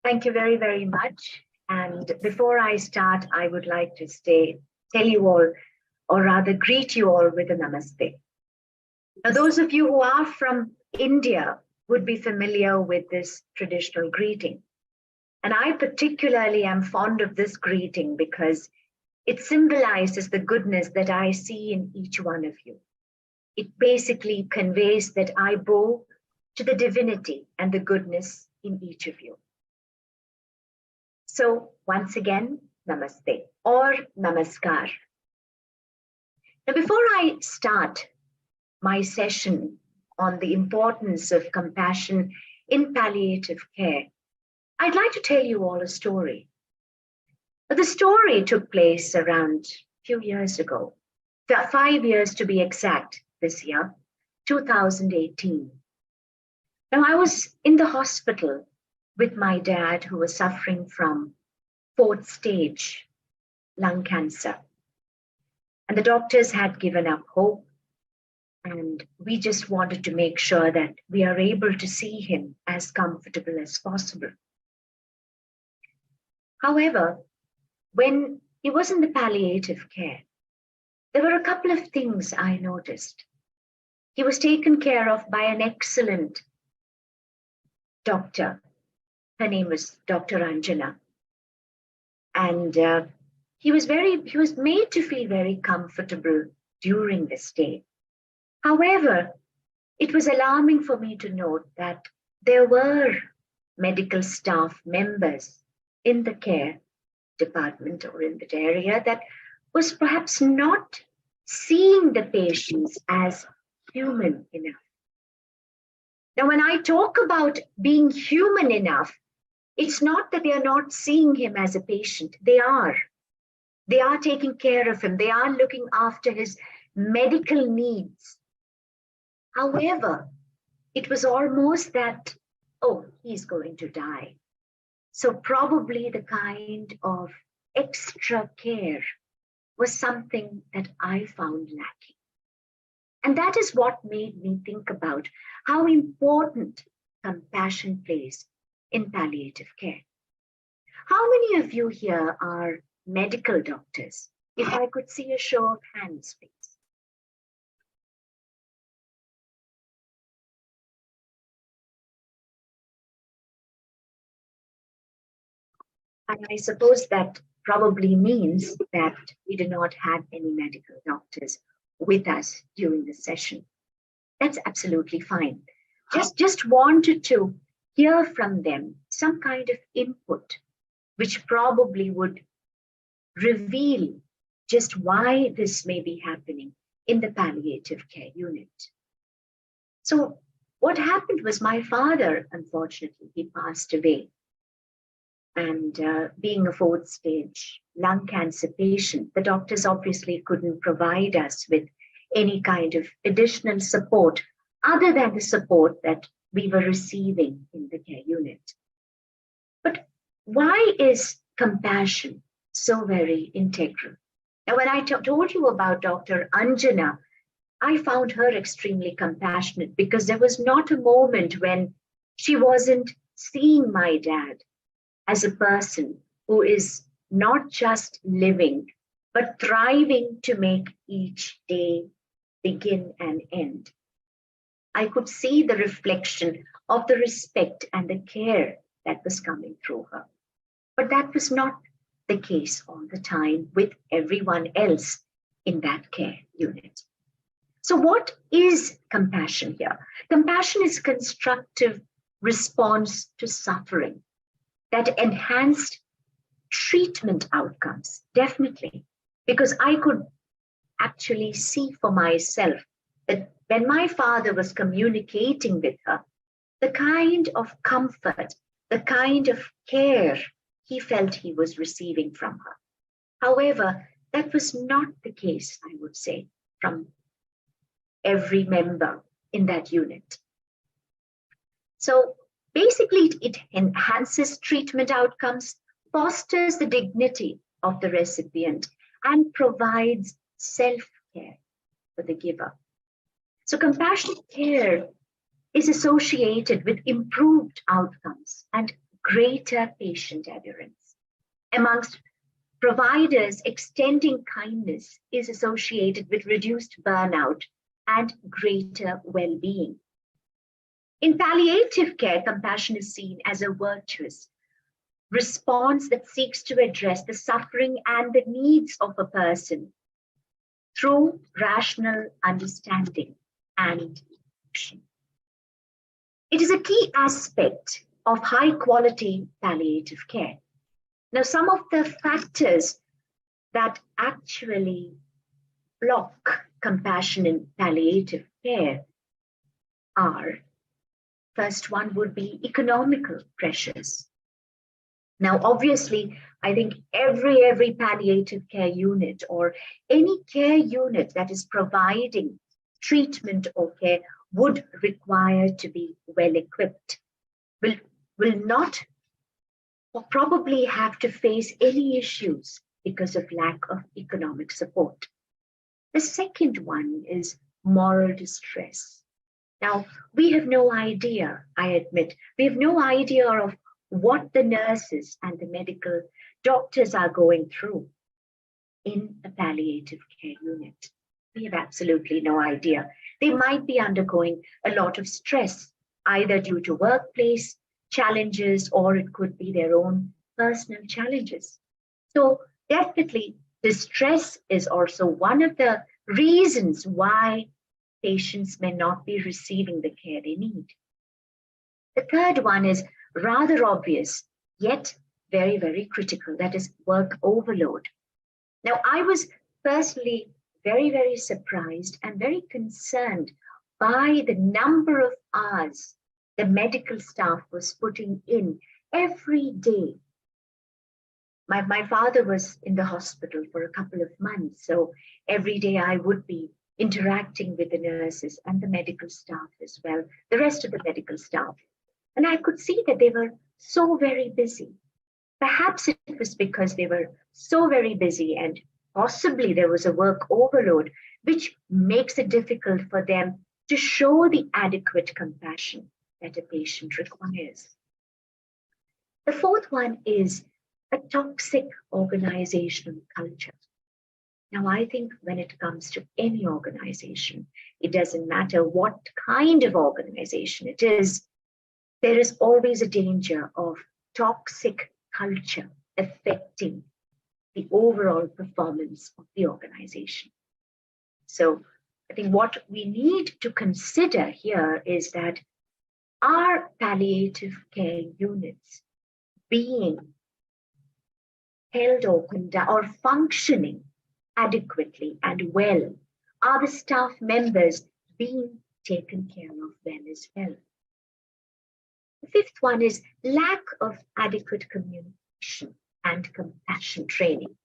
Thank you very, very much. And before I start, I would like to tell you all, or rather greet you all with a namaste. Now, those of you who are from India would be familiar with this traditional greeting. And I particularly am fond of this greeting because it symbolizes the goodness that I see in each one of you. It basically conveys that I bow to the divinity and the goodness in each of you. So once again, namaste or namaskar. Now, before I start my session on the importance of compassion in palliative care, I'd like to tell you all a story. The story took place around a few years ago, 5 years to be exact this year, 2018. Now, I was in the hospital with my dad, who was suffering from 4th stage lung cancer. And the doctors had given up hope. And we just wanted to make sure that we are able to see him as comfortable as possible. However, when he was in the palliative care, there were a couple of things I noticed. He was taken care of by an excellent doctor. Her name was Dr. Anjana. And he was made to feel very comfortable during the stay. However, it was alarming for me to note that there were medical staff members in the care department or in that area that was perhaps not seeing the patients as human enough. Now, when I talk about being human enough, it's not that they are not seeing him as a patient. They are. They are taking care of him. They are looking after his medical needs. However, it was almost that, oh, he's going to die. So probably the kind of extra care was something that I found lacking. And that is what made me think about how important compassion plays in palliative care. How many of you here are medical doctors? If I could see a show of hands, please. And I suppose that probably means that we do not have any medical doctors with us during the session. That's absolutely fine. Just wanted to hear from them some kind of input, which probably would reveal just why this may be happening in the palliative care unit. So what happened was my father, unfortunately, he passed away. And being a 4th stage lung cancer patient, the doctors obviously couldn't provide us with any kind of additional support other than the support that we were receiving in the care unit. But why is compassion so very integral? Now, when I told you about Dr. Anjana, I found her extremely compassionate because there was not a moment when she wasn't seeing my dad as a person who is not just living, but thriving to make each day begin and end. I could see the reflection of the respect and the care that was coming through her. But that was not the case all the time with everyone else in that care unit. So what is compassion here? Compassion is constructive response to suffering that enhanced treatment outcomes, definitely. Because I could actually see for myself that when my father was communicating with her, the kind of comfort, the kind of care he felt he was receiving from her. However, that was not the case, I would say, from every member in that unit. So basically, it enhances treatment outcomes, fosters the dignity of the recipient, and provides self-care for the giver. So compassionate care is associated with improved outcomes and greater patient adherence. Amongst providers, extending kindness is associated with reduced burnout and greater well-being. In palliative care, compassion is seen as a virtuous response that seeks to address the suffering and the needs of a person through rational understanding and action. It is a key aspect of high quality palliative care. Now, some of the factors that actually block compassion in palliative care are, first one would be economical pressures. Now, obviously, I think every palliative care unit or any care unit that is providing treatment or care would require to be well equipped, will not or probably have to face any issues because of lack of economic support. The second one is moral distress. Now, we have no idea, I admit, we have no idea of what the nurses and the medical doctors are going through in a palliative care unit. We have absolutely no idea. They might be undergoing a lot of stress, either due to workplace challenges or it could be their own personal challenges. So definitely distress is also one of the reasons why patients may not be receiving the care they need. The third one is rather obvious, yet very critical. That is work overload. Now, I was personally very surprised and very concerned by the number of hours the medical staff was putting in every day. My father was in the hospital for a couple of months, so every day I would be interacting with the nurses and the medical staff as well, the rest of the medical staff. And I could see that they were so very busy. Perhaps it was because they were so very busy and possibly there was a work overload, which makes it difficult for them to show the adequate compassion that a patient requires. The fourth one is a toxic organizational culture. Now, I think when it comes to any organization, it doesn't matter what kind of organization it is, there is always a danger of toxic culture affecting the overall performance of the organization. So I think what we need to consider here is that are palliative care units being held open or functioning adequately and well? Are the staff members being taken care of well as well? The fifth one is lack of adequate communication and compassion training.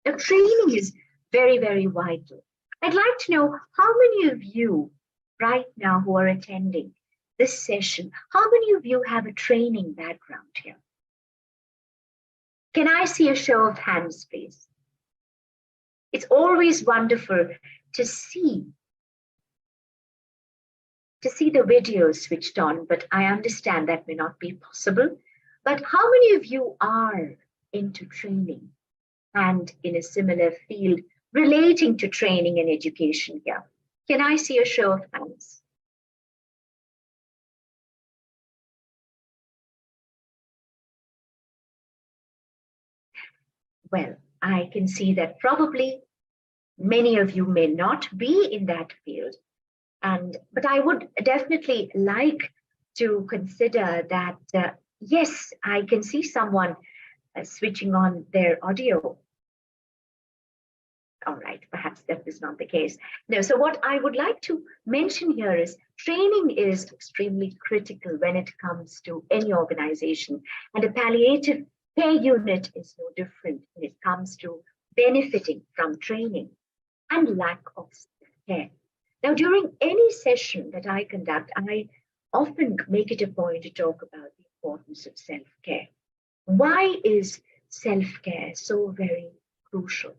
Now, training is very vital. I'd like to know how many of you right now who are attending this session, how many of you have a training background here? Can I see a show of hands, please? It's always wonderful to see the videos switched on, but I understand that may not be possible. But how many of you are into training and in a similar field relating to training and education here? Can I see a show of hands? Well, I can see that probably many of you may not be in that field. But I would definitely like to consider that, yes, I can see someone switching on their audio. All right, perhaps that is not the case. No, so what I would like to mention here is training is extremely critical when it comes to any organization, and a palliative care unit is no different when it comes to benefiting from training and lack of care. Now, during any session that I conduct, I often make it a point to talk about the importance of self-care. Why is self-care so very crucial?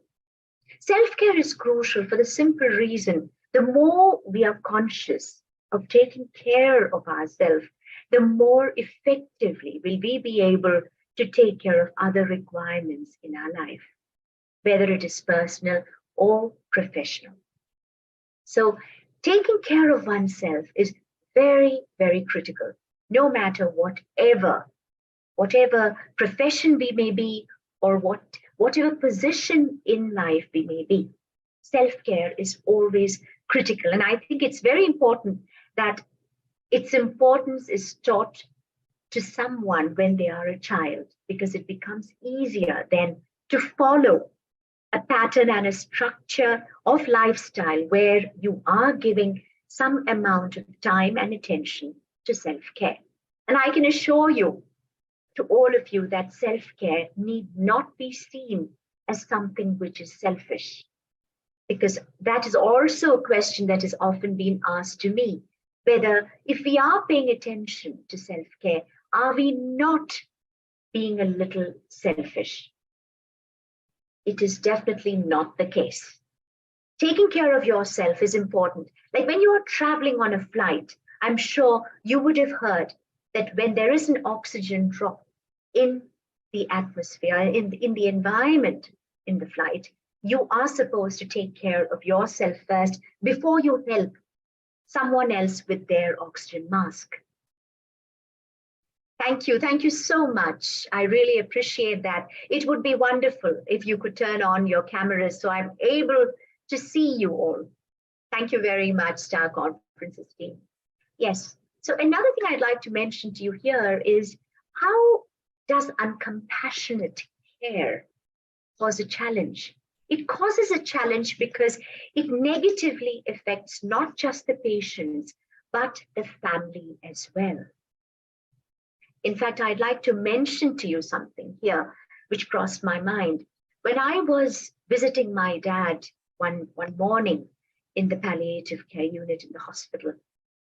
Self-care is crucial for the simple reason, the more we are conscious of taking care of ourselves, the more effectively will we be able to take care of other requirements in our life, whether it is personal or professional. So taking care of oneself is very, very critical, no matter whatever profession we may be, or whatever position in life we may be. Self-care is always critical. And I think it's very important that its importance is taught to someone when they are a child, because it becomes easier then to follow a pattern and a structure of lifestyle where you are giving some amount of time and attention to self-care. And I can assure you, to all of you, that self-care need not be seen as something which is selfish, because that is also a question that has often been asked to me, whether if we are paying attention to self-care, are we not being a little selfish? It is definitely not the case. Taking care of yourself is important. Like when you are traveling on a flight, I'm sure you would have heard that when there is an oxygen drop in the atmosphere, in the environment in the flight, you are supposed to take care of yourself first before you help someone else with their oxygen mask. Thank you. Thank you so much. I really appreciate that. It would be wonderful if you could turn on your cameras so I'm able to see you all. Thank you very much, Star Conferences team. Yes. So another thing I'd like to mention to you here is, how does uncompassionate care cause a challenge? It causes a challenge because it negatively affects not just the patients, but the family as well. In fact, I'd like to mention to you something here which crossed my mind. When I was visiting my dad one morning in the palliative care unit in the hospital,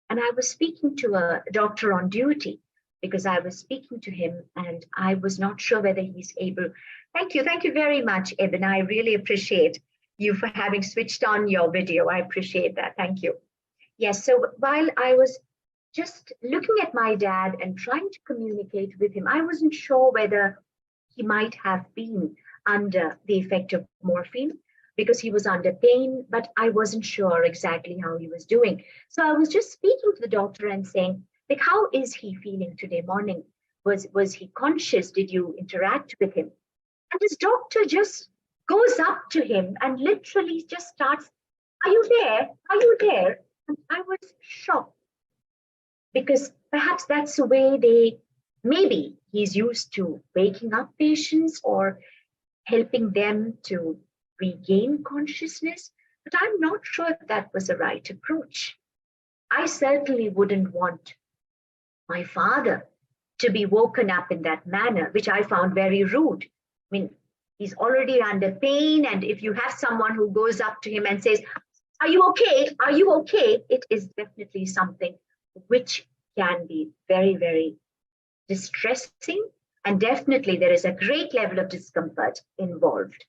and I was speaking to a doctor on duty, because I was speaking to him and I was not sure whether he's able. Thank you very much, Eben. I really appreciate you for having switched on your video. I appreciate that. Thank you. Yes, so while I was just looking at my dad and trying to communicate with him, I wasn't sure whether he might have been under the effect of morphine, because he was under pain, but I wasn't sure exactly how he was doing. So I was just speaking to the doctor and saying, like, how is he feeling today morning? Was he conscious? Did you interact with him? And this doctor just goes up to him and literally just starts, are you there? Are you there? And I was shocked, because perhaps that's the way maybe he's used to waking up patients or helping them to regain consciousness, but I'm not sure if that was the right approach. I certainly wouldn't want my father to be woken up in that manner, which I found very rude. I mean, he's already under pain, and if you have someone who goes up to him and says, are you okay? Are you okay? It is definitely something which can be very, very distressing, and definitely there is a great level of discomfort involved.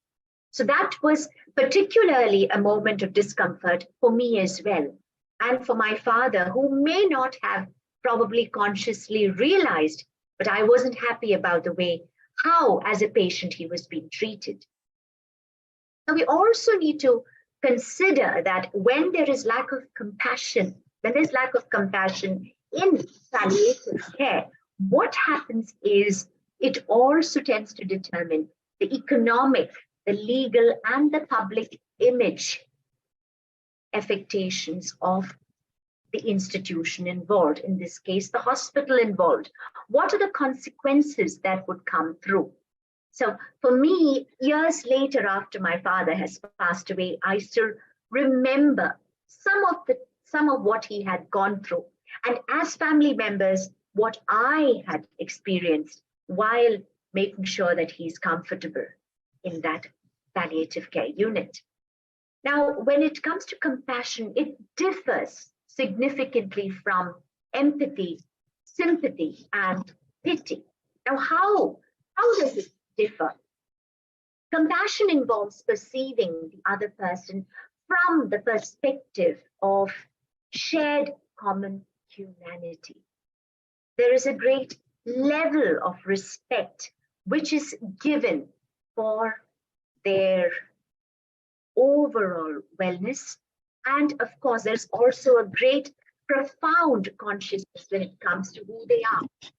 So that was particularly a moment of discomfort for me as well, and for my father, who may not have probably consciously realized, but I wasn't happy about the way how, as a patient, he was being treated. Now, we also need to consider that when there is lack of compassion, when there's lack of compassion in palliative care, what happens is it also tends to determine the economic, the legal, and the public image affectations of the institution involved, in this case, the hospital involved. What are the consequences that would come through? So for me, years later, after my father has passed away, I still remember some of what he had gone through. And as family members, what I had experienced while making sure that he's comfortable in that palliative care unit. Now, when it comes to compassion, it differs significantly from empathy, sympathy, and pity. Now, how does it differ? Compassion involves perceiving the other person from the perspective of shared common humanity. there is a great level of respect which is given for their overall wellness. And of course, there's also a great, profound consciousness when it comes to who they are,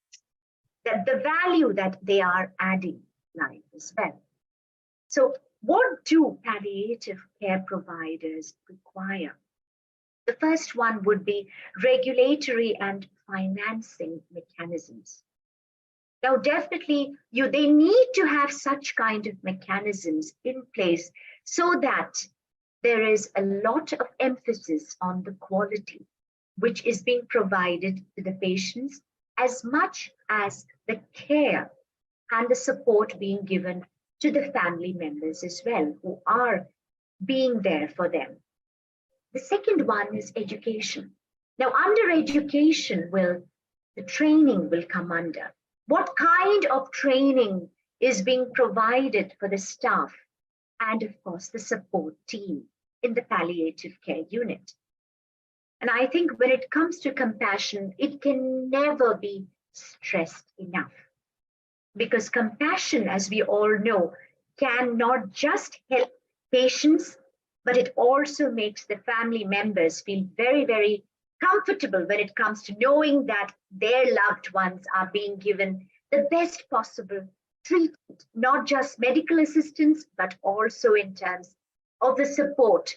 that the value that they are adding life as well. So, what do palliative care providers require? The first one would be regulatory and financing mechanisms. Now, definitely, they need to have such kind of mechanisms in place so that there is a lot of emphasis on the quality which is being provided to the patients, as much as the care and the support being given to the family members as well, who are being there for them. The second one is education. Now, under education, the training will come under. What kind of training is being provided for the staff and, of course, the support team in the palliative care unit? And I think when it comes to compassion, it can never be stressed enough. Because compassion, as we all know, can not just help patients, but it also makes the family members feel very, very comfortable when it comes to knowing that their loved ones are being given the best possible treatment, not just medical assistance, but also in terms of the support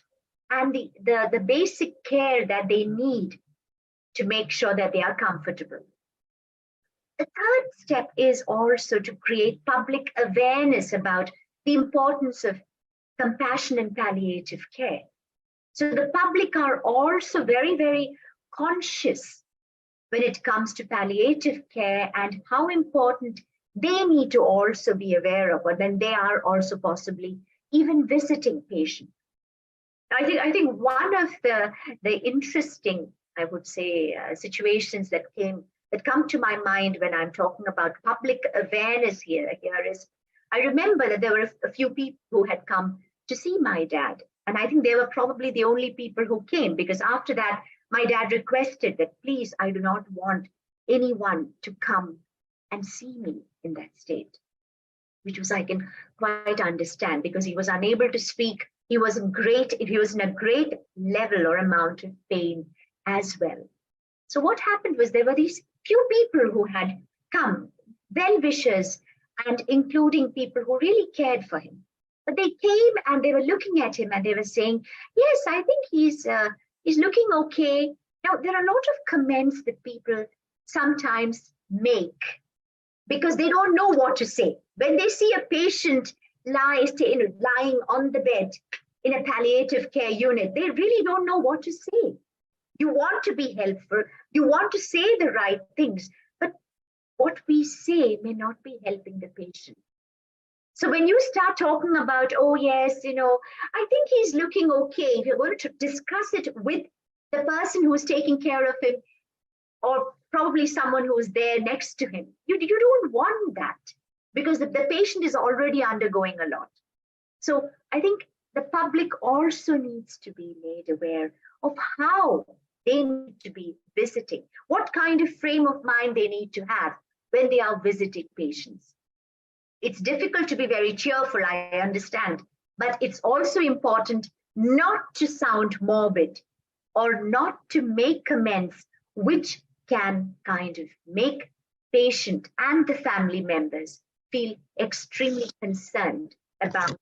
and the basic care that they need to make sure that they are comfortable. The third step is also to create public awareness about the importance of compassion and palliative care. So the public are also very, very conscious when it comes to palliative care and how important they need to also be aware of, or when they are also possibly even visiting patients. I think one of the interesting, I would say, situations that come to my mind when I'm talking about public awareness here is, I remember that there were a few people who had come to see my dad. And I think they were probably the only people who came, because after that, my dad requested that, please, I do not want anyone to come and see me in that state, which was, I can quite understand, because he was unable to speak. He was in a great level or amount of pain as well. So what happened was, there were these few people who had come, well-wishers, and including people who really cared for him. But they came and they were looking at him and they were saying, yes, I think he's looking okay. Now, there are a lot of comments that people sometimes make because they don't know what to say. When they see a patient lying on the bed in a palliative care unit, they really don't know what to say. You want to be helpful, you want to say the right things, but what we say may not be helping the patient. So when you start talking about, oh yes, I think he's looking okay, if you're going to discuss it with the person who is taking care of him, or probably someone who is there next to him, you don't want that, because the patient is already undergoing a lot. So I think the public also needs to be made aware of how they need to be visiting, what kind of frame of mind they need to have when they are visiting patients. It's difficult to be very cheerful, I understand, but it's also important not to sound morbid or not to make comments which can kind of make patient and the family members feel extremely concerned about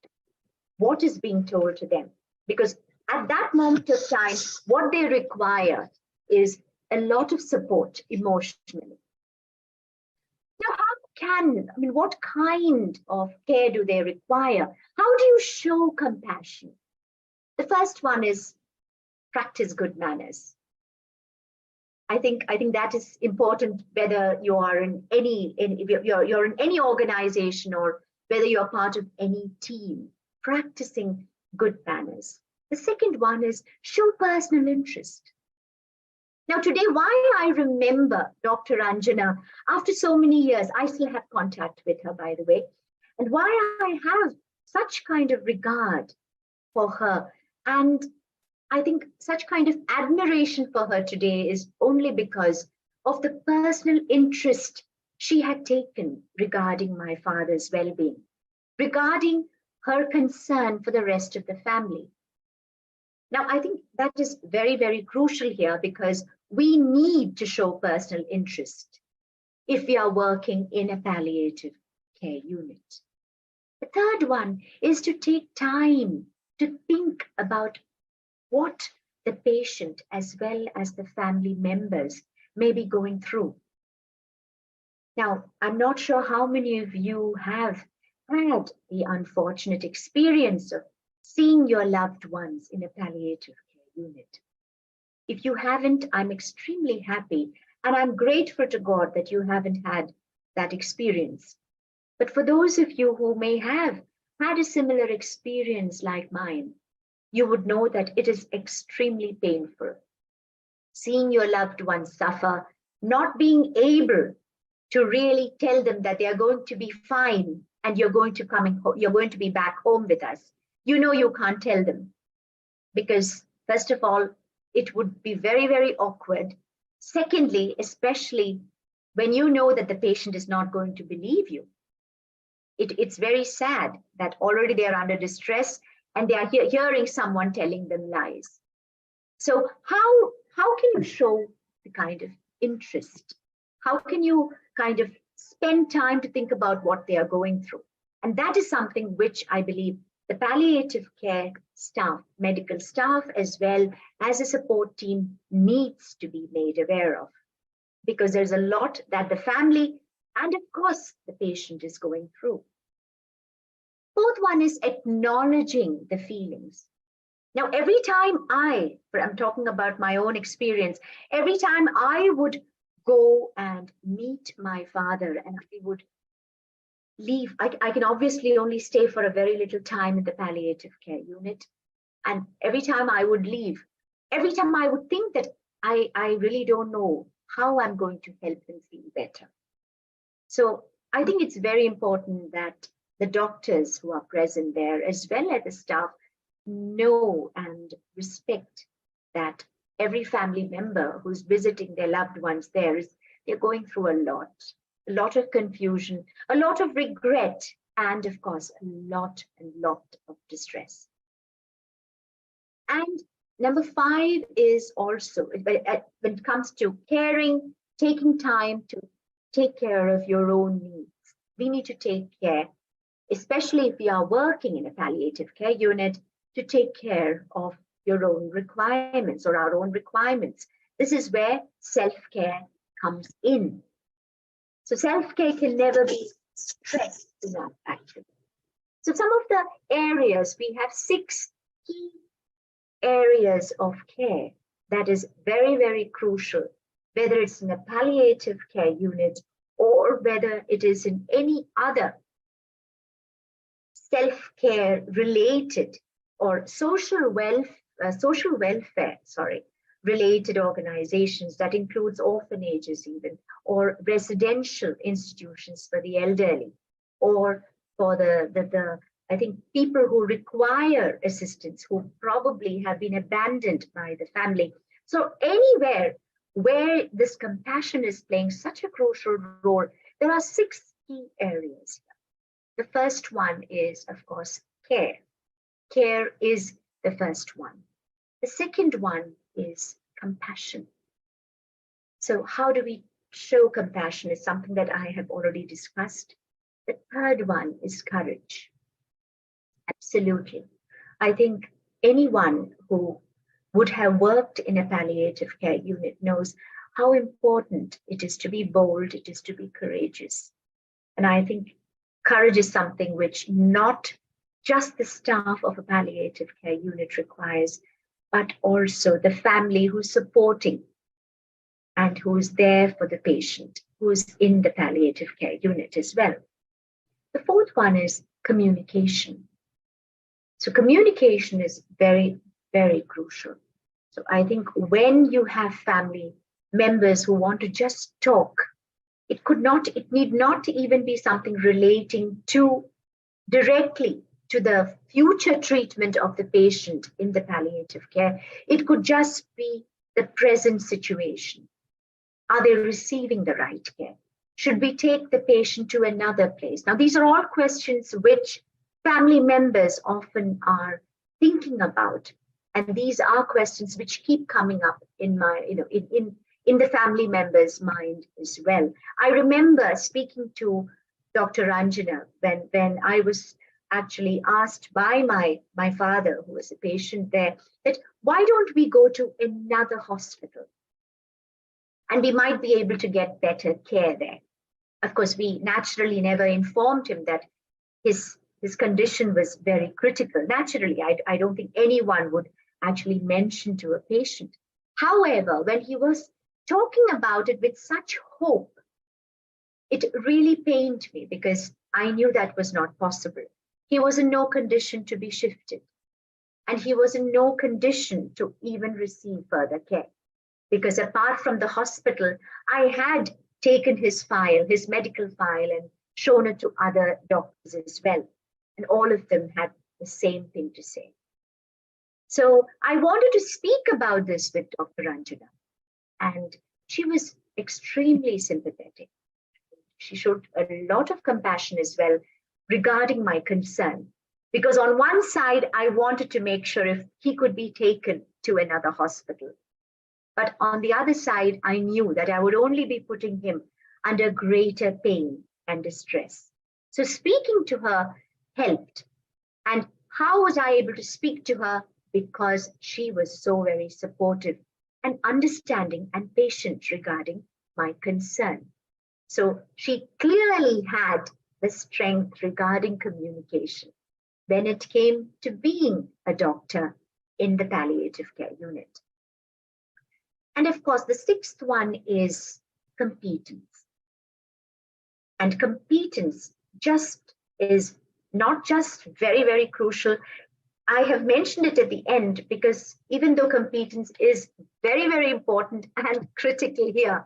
what is being told to them. Because at that moment of time, what they require is a lot of support emotionally. Now, what kind of care do they require? How do you show compassion? The first one is practice good manners. I think that is important, whether you are in you're in any organization or whether you're part of any team, practicing good manners. The second one is show personal interest. Now today, why I remember Dr. Anjana, after so many years, I still have contact with her, by the way, and why I have such kind of regard for her, and I think such kind of admiration for her today is only because of the personal interest she had taken regarding my father's well-being, regarding her concern for the rest of the family. Now, I think that is very, very crucial here, because we need to show personal interest if we are working in a palliative care unit. The third one is to take time to think about what the patient as well as the family members may be going through. Now, I'm not sure how many of you have had the unfortunate experience of seeing your loved ones in a palliative care unit. If you haven't, I'm extremely happy, and I'm grateful to God that you haven't had that experience. But for those of you who may have had a similar experience like mine, you would know that it is extremely painful. Seeing your loved ones suffer, not being able to really tell them that they are going to be fine and you're going to be back home with us. You know you can't tell them, because first of all, it would be very, very awkward. Secondly, especially when you know that the patient is not going to believe you. It's very sad that already they are under distress and they are hearing someone telling them lies. So how can you show the kind of interest? How can you kind of spend time to think about what they are going through? And that is something which I believe the palliative care staff, medical staff, as well as a support team needs to be made aware of, because there's a lot that the family and of course the patient is going through. Fourth one is acknowledging the feelings. Now, every time I'm talking about my own experience, every time I would go and meet my father and I would leave, I can obviously only stay for a very little time in the palliative care unit. And every time I would leave, every time I would think that I really don't know how I'm going to help him feel better. So I think it's very important that the doctors who are present there, as well as the staff, know and respect that every family member who's visiting their loved ones there they're going through a lot of confusion, a lot of regret, and of course, a lot of distress. And number 5 is also, when it comes to caring, taking time to take care of your own needs. We need to take care, especially if we are working in a palliative care unit, to take care of your own requirements or our own requirements. This is where self-care comes in. So self-care can never be stressed enough, actually. So some of the areas, we have 6 key areas of care that is very, very crucial, whether it's in a palliative care unit or whether it is in any other self-care related or social welfare related organizations that includes orphanages even, or residential institutions for the elderly, or for the I think people who require assistance, who probably have been abandoned by the family. So anywhere where this compassion is playing such a crucial role, there are 6 key areas. The first one is, of course, care. Care is the first one. The second one is compassion. So how do we show compassion is something that I have already discussed. The third one is courage. Absolutely. I think anyone who would have worked in a palliative care unit knows how important it is to be bold, it is to be courageous. And I think courage is something which not just the staff of a palliative care unit requires, but also the family who's supporting and who's there for the patient, who's in the palliative care unit as well. The fourth one is communication. So communication is very, very crucial. So I think when you have family members who want to just talk, it need not even be something relating to directly to the future treatment of the patient in the palliative care. It could just be the present situation. Are they receiving the right care? Should we take the patient to another place? Now, these are all questions which family members often are thinking about. And these are questions which keep coming up in my, in the family member's mind as well. I remember speaking to Dr. Ranjana when I was actually asked by my father, who was a patient there, that why don't we go to another hospital? And we might be able to get better care there. Of course, we naturally never informed him that his condition was very critical. Naturally, I don't think anyone would actually mention to a patient. However, when he was talking about it with such hope, it really pained me because I knew that was not possible. He was in no condition to be shifted, and he was in no condition to even receive further care. Because apart from the hospital, I had taken his file, his medical file, and shown it to other doctors as well. And all of them had the same thing to say. So I wanted to speak about this with Dr. Ranjana, and she was extremely sympathetic. She showed a lot of compassion as well regarding my concern. Because on one side, I wanted to make sure if he could be taken to another hospital. But on the other side, I knew that I would only be putting him under greater pain and distress. So speaking to her helped. And how was I able to speak to her? Because she was so very supportive and understanding and patient regarding my concern. So she clearly had the strength regarding communication when it came to being a doctor in the palliative care unit. And of course, the sixth one is competence. And competence is not just very, very crucial. I have mentioned it at the end because even though competence is very, very important and critical here,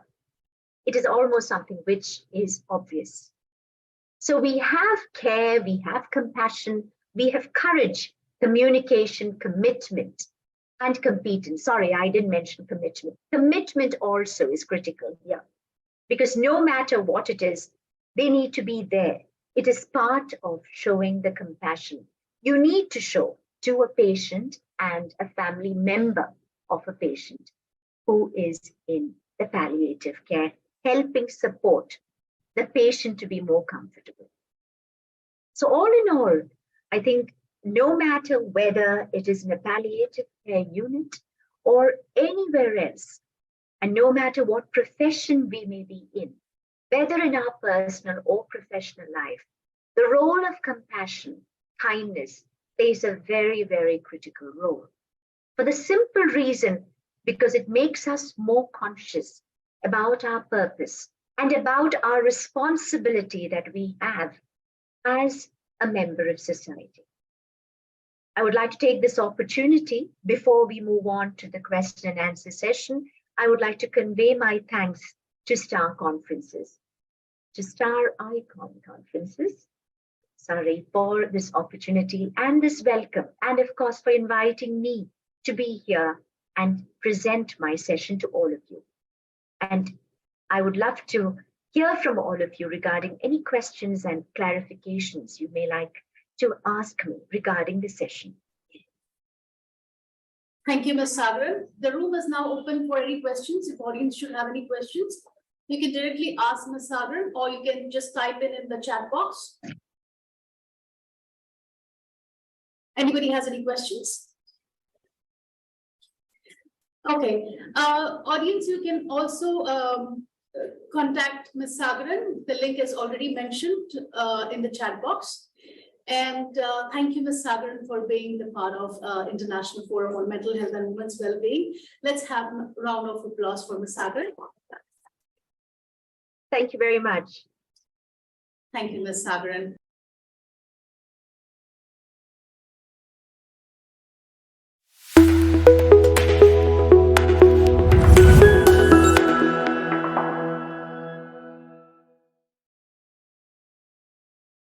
it is almost something which is obvious. So we have care, we have compassion, we have courage, communication, commitment, and competence. Sorry, I didn't mention commitment. Commitment also is critical here because no matter what it is, they need to be there. It is part of showing the compassion. You need to show to a patient and a family member of a patient who is in the palliative care, helping support the patient to be more comfortable. So all in all, I think no matter whether it is in a palliative care unit or anywhere else, and no matter what profession we may be in, whether in our personal or professional life, the role of compassion, kindness, plays a very, very critical role. For the simple reason, because it makes us more conscious about our purpose and about our responsibility that we have as a member of society. I would like to take this opportunity before we move on to the question and answer session. I would like to convey my thanks to Star Conferences, to Star Icon Conferences, for this opportunity and this welcome, and of course for inviting me to be here and present my session to all of you. And I would love to hear from all of you regarding any questions and clarifications you may like to ask me regarding the session. Thank you, Ms. Sagaran. The room is now open for any questions. If audience should have any questions, you can directly ask Ms. Sagaran, or you can just type in the chat box. Anybody has any questions? Okay, audience, you can also contact Ms. Sagaran. The link is already mentioned in the chat box. And thank you, Ms. Sagaran, for being the part of International Forum on Mental Health and Women's Wellbeing. Let's have a round of applause for Ms. Sagaran. Thank you very much. Thank you, Ms. Sagaran.